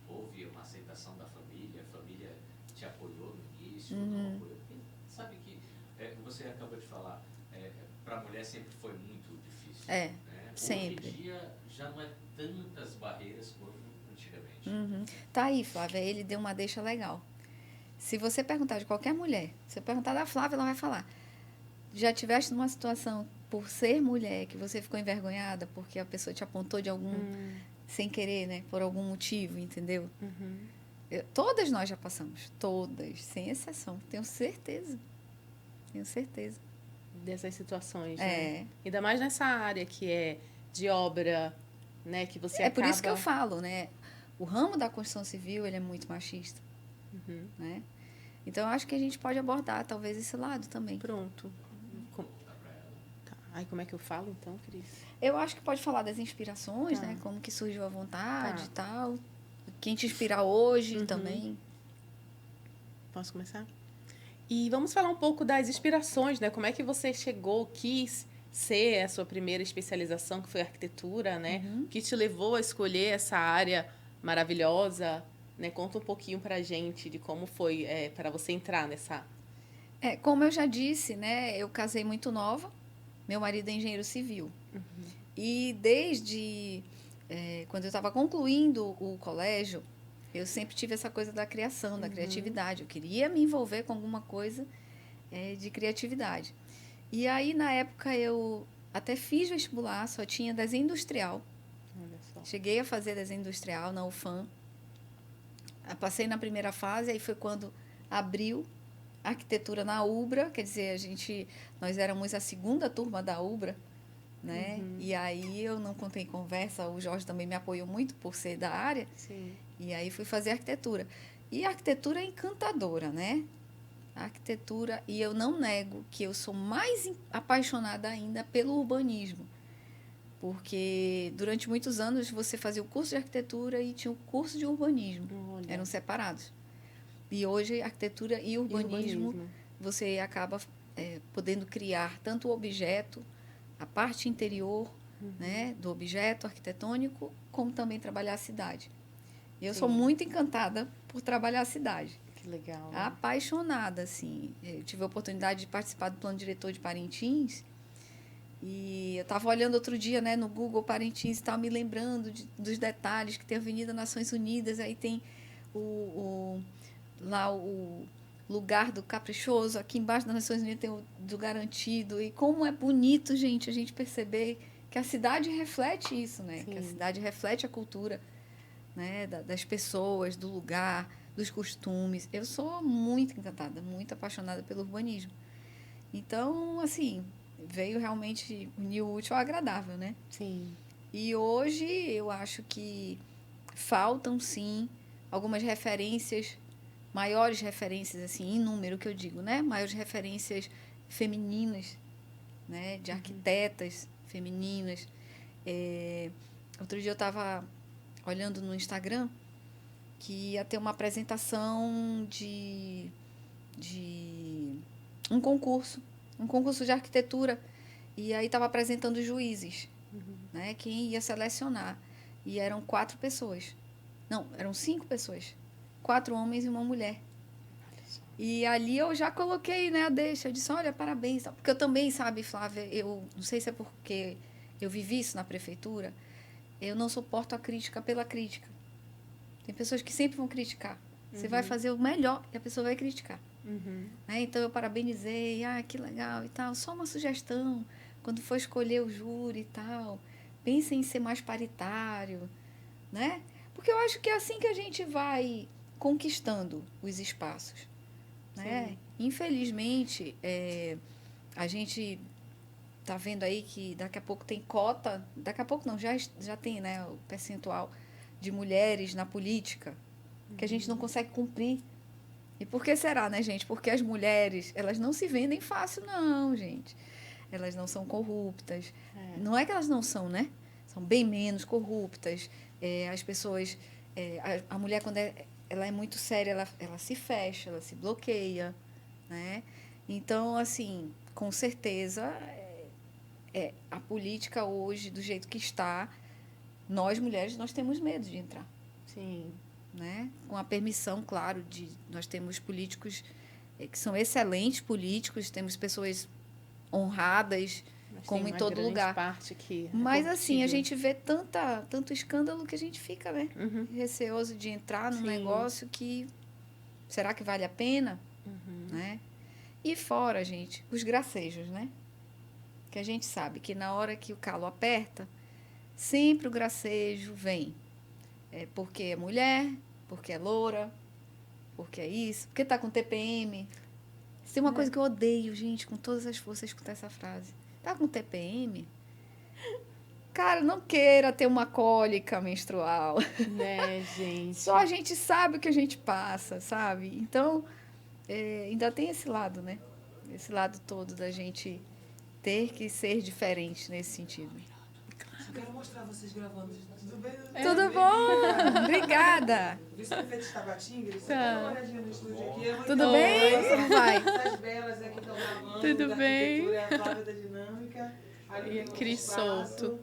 Houve uma aceitação da família? A família te apoiou no início? Não apoiou? Porque sabe que você acabou de falar, para a mulher sempre foi muito difícil. É, Né? sempre. Hoje em dia já não é tantas barreiras quanto antigamente. Tá aí, Flávia, ele deu uma deixa legal. Se você perguntar de qualquer mulher, se eu perguntar da Flávia, ela vai falar. Já tiveste numa situação, por ser mulher, que você ficou envergonhada porque a pessoa te apontou de algum, sem querer, né? Por algum motivo, entendeu? Todas nós já passamos. Todas, sem exceção. Tenho certeza. Tenho certeza. Dessas situações, né? Ainda mais nessa área que é de obra, né? Que você acaba... por isso que eu falo, né? O ramo da construção civil, ele é muito machista. Né? Então, eu acho que a gente pode abordar, talvez, esse lado também. Pronto. Tá. Aí, como é que eu falo, então, Cris? Eu acho que pode falar das inspirações, né? Como que surgiu a vontade e tal. Quem te inspira hoje também. Posso começar? E vamos falar um pouco das inspirações, né? Como é que você chegou, quis ser a sua primeira especialização, que foi arquitetura, né? O que te levou a escolher essa área maravilhosa, né? Conta um pouquinho pra gente de como foi para você entrar nessa... Como eu já disse, né? Eu casei muito nova. Meu marido é engenheiro civil. E desde quando eu estava concluindo o colégio, eu sempre tive essa coisa da criação, da criatividade. Eu queria me envolver com alguma coisa de criatividade. E aí, na época, eu até fiz vestibular, só tinha desenho industrial. Olha só. Cheguei a fazer desenho industrial na UFAM. Passei na primeira fase, aí foi quando abriu arquitetura na UBRA, quer dizer, nós éramos a segunda turma da UBRA, né? E aí eu não contei conversa, o Jorge também me apoiou muito por ser da área. Sim. E aí fui fazer arquitetura. E a arquitetura é encantadora, né? A arquitetura, e eu não nego que eu sou mais apaixonada ainda pelo urbanismo. Porque durante muitos anos você fazia o curso de arquitetura e tinha o curso de urbanismo. Olha. Eram separados. E hoje, arquitetura e urbanismo, você acaba podendo criar tanto o objeto, a parte interior né, do objeto arquitetônico, como também trabalhar a cidade. E eu sou muito encantada por trabalhar a cidade. Que legal. Né? Apaixonada, assim. Eu tive a oportunidade de participar do plano diretor de Parintins. E eu estava olhando outro dia, né, no Google Parintins e estava me lembrando dos detalhes, que tem a Avenida Nações Unidas, aí tem lá o lugar do caprichoso, aqui embaixo das Nações Unidas tem o do garantido, e como é bonito, gente, a gente perceber que a cidade reflete isso, né? Sim. Que a cidade reflete a cultura, né? Das pessoas, do lugar, dos costumes. Eu sou muito encantada, muito apaixonada pelo urbanismo. Então, assim, veio realmente unir o útil ao agradável, né? Sim. E hoje eu acho que faltam, sim, algumas referências, maiores referências, assim, em número que eu digo, né? Maiores referências femininas, né? De arquitetas femininas. Outro dia eu estava olhando no Instagram que ia ter uma apresentação de um concurso de arquitetura. E aí estava apresentando os juízes, né? Quem ia selecionar. E eram 4 pessoas. Não, eram 5 pessoas. 4 homens e uma mulher. E ali eu já coloquei, né, a deixa. Eu disse, olha, parabéns. Porque eu também, sabe, Flávia, eu não sei se é porque eu vivi isso na prefeitura, eu não suporto a crítica pela crítica. Tem pessoas que sempre vão criticar. Você vai fazer o melhor e a pessoa vai criticar. Né? Então, eu parabenizei, que legal e tal. Só uma sugestão, quando for escolher o júri e tal, pensem em ser mais paritário, né? Porque eu acho que é assim que a gente vai conquistando os espaços, né? Sim. Infelizmente, a gente tá vendo aí que daqui a pouco tem cota, daqui a pouco não, já tem, né, o percentual de mulheres na política, que a gente não consegue cumprir. E por que será, né, gente? Porque as mulheres, elas não se vendem fácil, não, gente. Elas não são corruptas. Não é que elas não são, né? São bem menos corruptas. As pessoas... a mulher, quando ela é muito séria, ela se fecha, ela se bloqueia, né? Então, assim, com certeza, a política hoje, do jeito que está, nós, mulheres, nós temos medo de entrar. Sim. Né? Com a permissão, claro, nós temos políticos que são excelentes políticos, temos pessoas honradas, Mas como tem em uma todo grande lugar. parte que Mas, assim, a gente vê tanto escândalo que a gente fica, né? Receoso de entrar num negócio que... Será que vale a pena? Né? E fora, gente, os gracejos, né? Que a gente sabe que na hora que o calo aperta, sempre o gracejo vem. Porque é mulher, porque é loura, porque é isso, porque tá com TPM. Se tem uma coisa que eu odeio, gente, com todas as forças, escutar essa frase. Tá com TPM? Cara, não queira ter uma cólica menstrual. Né, gente? Só a gente sabe o que a gente passa, sabe? Então, ainda tem esse lado, né? Esse lado todo da gente ter que ser diferente nesse sentido. Eu quero mostrar vocês gravando. Tudo bem? Tudo bom? Obrigada. Vice-prefeito de Tabatinga, eles Tá. dá uma olhadinha no estúdio aqui. Tudo bem? Como vai? Essas belas aqui estão gravando. Tudo da bem? arquitetura, a Flávia da Dinâmica. Ali E a tem um Cris espaço, Souto.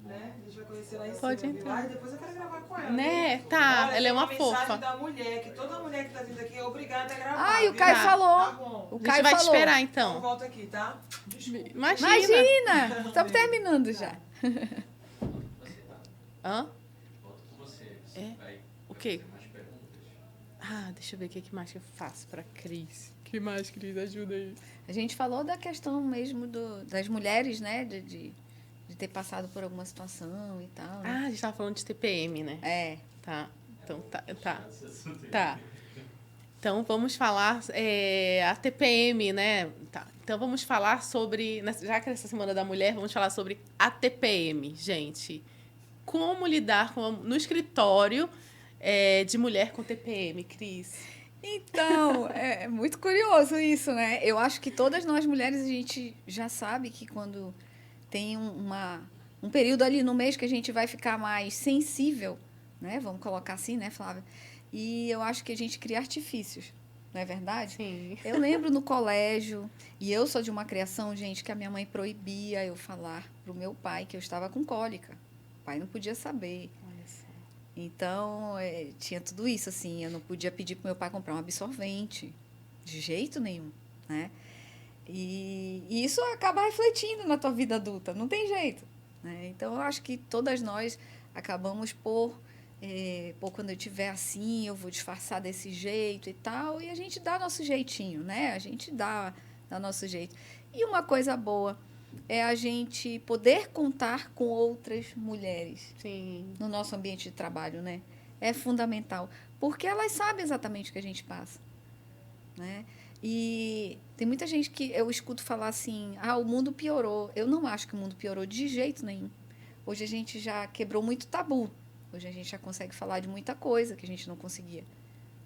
Né? A gente vai conhecer lá em Pode cima. entrar. E depois eu quero gravar com ela. Né? Viu? Tá, Olha, ela é uma tem fofa. mensagem da mulher, que toda mulher que tá vindo aqui é obrigada a gravar. Ai, o viu? Caio Tá. falou. Tá bom. O A gente Caio vai te falou. esperar, Então então. volta aqui, tá? Desculpa. Imagina. Imagina! Estamos terminando já. Você tá? Hã? Volto com você. É? Vai O quê? fazer mais perguntas. Deixa eu ver o que mais que eu faço pra Cris. Que mais, Cris? Ajuda aí. A gente falou da questão mesmo das mulheres, né? De ter passado por alguma situação e tal. Né? A gente tava falando de TPM, né? Tá. Então, tá. Então, vamos falar a TPM, né? Tá. Então, vamos falar sobre... Já que é essa Semana da Mulher, vamos falar sobre a TPM, gente. Como lidar no escritório de mulher com TPM, Cris? Então, é muito curioso isso, né? Eu acho que todas nós mulheres, a gente já sabe que quando tem um período ali no mês que a gente vai ficar mais sensível, né? Vamos colocar assim, né, Flávia? E eu acho que a gente cria artifícios, não é verdade? Sim. Eu lembro no colégio, e eu sou de uma criação, gente, que a minha mãe proibia eu falar pro meu pai que eu estava com cólica. O pai não podia saber. Olha só. Então, tinha tudo isso, assim. Eu não podia pedir pro meu pai comprar um absorvente, de jeito nenhum, né? E isso acaba refletindo na tua vida adulta, não tem jeito. Né? Então, eu acho que todas nós acabamos por Pô, quando eu estiver assim, eu vou disfarçar desse jeito e tal. E a gente dá nosso jeitinho, né? A gente dá nosso jeito. E uma coisa boa é a gente poder contar com outras mulheres Sim. no nosso ambiente de trabalho, né? É fundamental. Porque elas sabem exatamente o que a gente passa, né? E tem muita gente que eu escuto falar assim, o mundo piorou. Eu não acho que o mundo piorou de jeito nenhum. Hoje a gente já quebrou muito tabu. Hoje a gente já consegue falar de muita coisa que a gente não conseguia,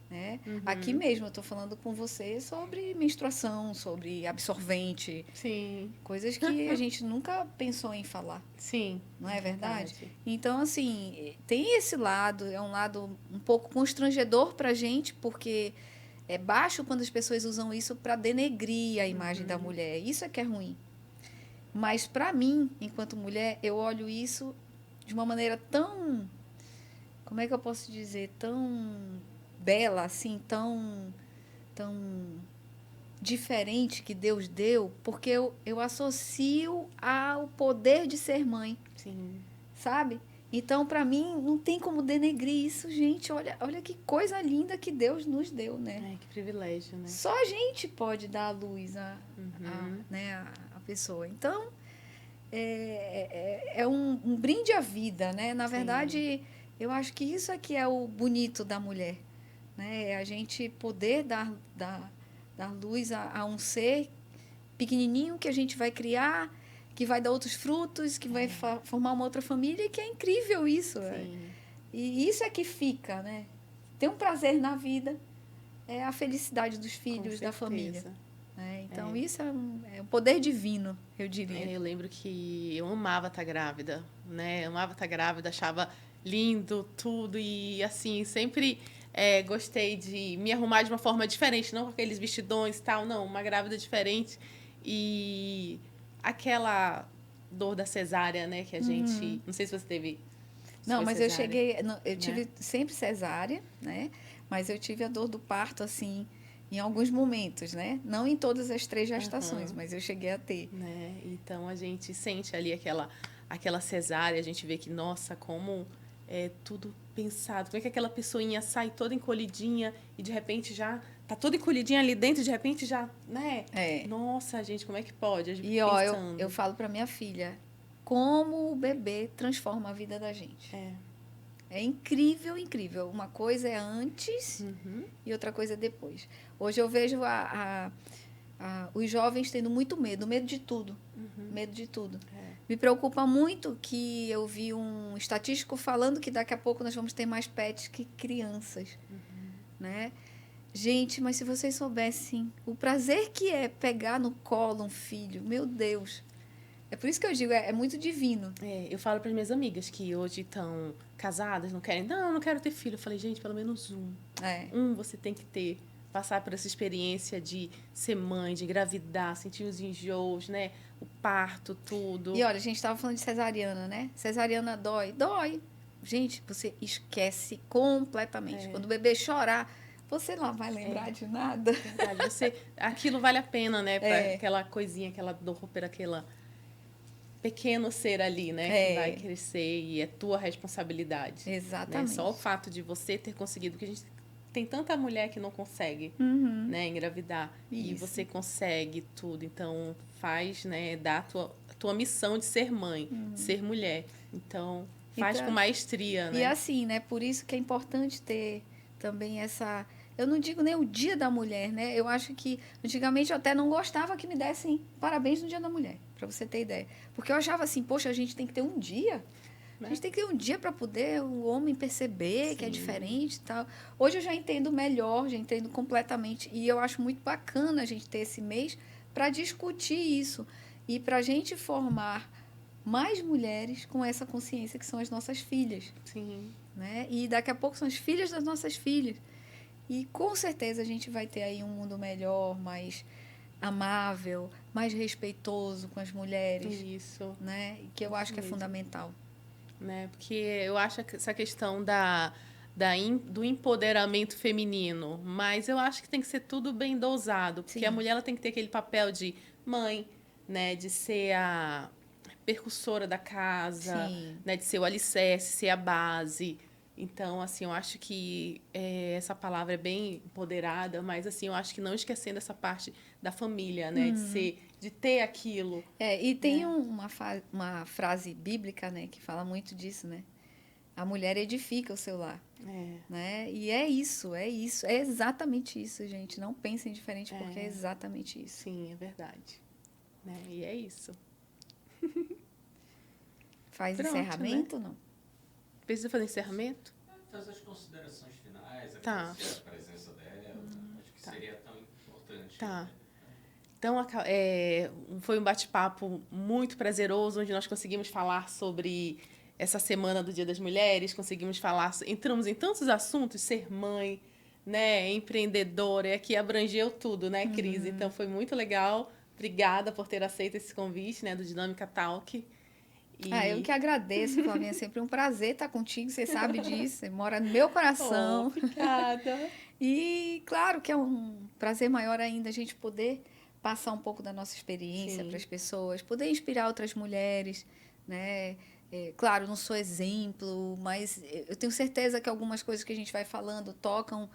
né? Aqui mesmo eu estou falando com você sobre menstruação, sobre absorvente, Sim. coisas que a gente nunca pensou em falar, Sim. não é verdade? Então, assim, tem esse lado, é um lado um pouco constrangedor para a gente, porque é baixo quando as pessoas usam isso para denegrir a imagem da mulher. Isso é que é ruim. Mas, para mim, enquanto mulher, eu olho isso de uma maneira tão... Como é que eu posso dizer? Tão bela, assim, tão diferente que Deus deu, porque eu associo ao poder de ser mãe. Sim. Sabe? Então, para mim, não tem como denegrir isso, gente. Olha que coisa linda que Deus nos deu, né? Que privilégio, né? Só a gente pode dar a luz a pessoa. Então, é um brinde à vida, né? Na verdade, eu acho que isso aqui é o bonito da mulher, né? É a gente poder dar luz a um ser pequenininho que a gente vai criar, que vai dar outros frutos, que vai formar uma outra família, e que é incrível isso. E isso é que fica, né? Ter um prazer na vida é a felicidade dos filhos, da família. Né? Então, isso é um poder divino, eu diria. Eu lembro que eu amava estar grávida, né? Eu amava estar grávida, achava lindo tudo e, assim, sempre gostei de me arrumar de uma forma diferente, não com aqueles vestidões e tal, não, uma grávida diferente. E aquela dor da cesárea, né, que a gente... Não sei se você teve... Não, mas cesárea, eu tive sempre cesárea, né? Mas eu tive a dor do parto, assim, em alguns momentos, né? Não em todas as 3 gestações, mas eu cheguei a ter. Né? Então, a gente sente ali aquela cesárea, a gente vê que, nossa, como é tudo pensado. Como é que aquela pessoinha sai toda encolhidinha e, de repente, já tá toda encolhidinha ali dentro, de repente já, né? Nossa, gente, como é que pode? E, ó, eu falo pra minha filha, como o bebê transforma a vida da gente. É incrível, incrível. Uma coisa é antes e outra coisa é depois. Hoje eu vejo os jovens tendo muito medo de tudo. Medo de tudo. Me preocupa muito que eu vi um estatístico falando que daqui a pouco nós vamos ter mais pets que crianças. Né? Gente, mas se vocês soubessem o prazer que é pegar no colo um filho, meu Deus. É por isso que eu digo, é muito divino. Eu falo para as minhas amigas que hoje estão casadas, não quero ter filho. Eu falei, gente, pelo menos um. Você tem que ter. Passar por essa experiência de ser mãe, de engravidar, sentir os enjoos, né? O parto, tudo. E olha, a gente estava falando de cesariana, né? Cesariana dói. Dói. Gente, você esquece completamente. Quando o bebê chorar, você não vai lembrar de nada. Verdade. Aquilo vale a pena, né? Para aquela coisinha, aquela dor, aquela pequeno ser ali, né? Que vai crescer e é tua responsabilidade. Exatamente. Né? Só o fato de você ter conseguido, porque a gente tem tanta mulher que não consegue, né, engravidar. Isso. E você consegue tudo. Então, faz, né, dá a tua missão de ser mãe, de ser mulher. Então, faz com maestria, né? E assim, né? Por isso que é importante ter também essa... Eu não digo nem o Dia da Mulher, né? Eu acho que, antigamente, eu até não gostava que me dessem parabéns no Dia da Mulher, para você ter ideia. Porque eu achava assim, poxa, a gente tem que ter um dia... A gente tem que ter um dia para poder o homem perceber que é diferente e tal. Hoje eu já entendo melhor, já entendo completamente. E eu acho muito bacana a gente ter esse mês para discutir isso. E para a gente formar mais mulheres com essa consciência que são as nossas filhas. Sim. Né? E daqui a pouco são as filhas das nossas filhas. E com certeza a gente vai ter aí um mundo melhor, mais amável, mais respeitoso com as mulheres. Isso. Né? Que eu acho que é fundamental. Né? Porque eu acho que essa questão do empoderamento feminino, mas eu acho que tem que ser tudo bem dosado, porque a mulher ela tem que ter aquele papel de mãe, né? De ser a percussora da casa, né? De ser o alicerce, ser a base, Então, assim, eu acho que essa palavra é bem empoderada, mas, assim, eu acho que não esquecendo essa parte da família, né? De ter aquilo. E tem uma frase bíblica, né, que fala muito disso, né? A mulher edifica o seu lar, né? E é isso, é exatamente isso, gente. Não pensem diferente, porque é exatamente isso. Sim, é verdade. Né? E é isso. Faz Pronto, encerramento, né? não? Precisa fazer encerramento? Fazer as considerações finais, Tá. agradecer a presença dela. Acho que seria tão importante. Tá. Né? Então, foi um bate-papo muito prazeroso, onde nós conseguimos falar sobre essa semana do Dia das Mulheres, entramos em tantos assuntos, ser mãe, né, empreendedora, e aqui abrangeu tudo, né, Cris? Então, foi muito legal. Obrigada por ter aceito esse convite, né, do Dinâmica Talk. Eu que agradeço, Flavinha. É sempre um prazer estar contigo, você sabe disso. Você mora no meu coração. Obrigada. E, claro, que é um prazer maior ainda a gente poder passar um pouco da nossa experiência para as pessoas, poder inspirar outras mulheres, né? Claro, não sou exemplo, mas eu tenho certeza que algumas coisas que a gente vai falando tocam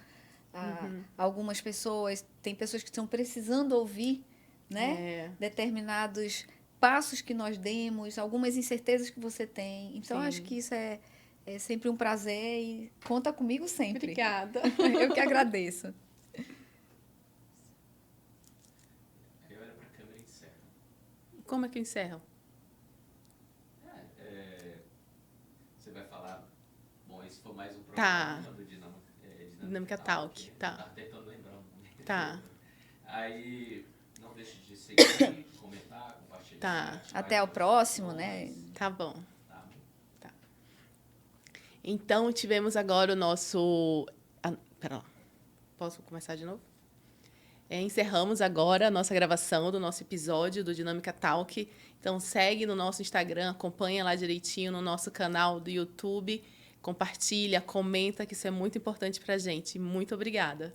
algumas pessoas. Tem pessoas que estão precisando ouvir, né? Determinados passos que nós demos, algumas incertezas que você tem. Então, acho que isso é sempre um prazer e conta comigo sempre. Obrigada. Eu que agradeço. Eu era para a câmera e encerro. Como é que eu encerro? Você vai falar... Bom, esse foi mais um programa do Dinâmica Talk. Tá. Tava tentando lembrar o nome. Tá. Aí, não deixe de seguir, comentar, compartilhar. Tá. Até o próximo, né? Tá bom. Tá. Então, tivemos agora o nosso... pera lá. Posso começar de novo? Encerramos agora a nossa gravação do nosso episódio do Dinâmica Talk. Então, segue no nosso Instagram, acompanha lá direitinho no nosso canal do YouTube, compartilha, comenta, que isso é muito importante pra gente. Muito obrigada.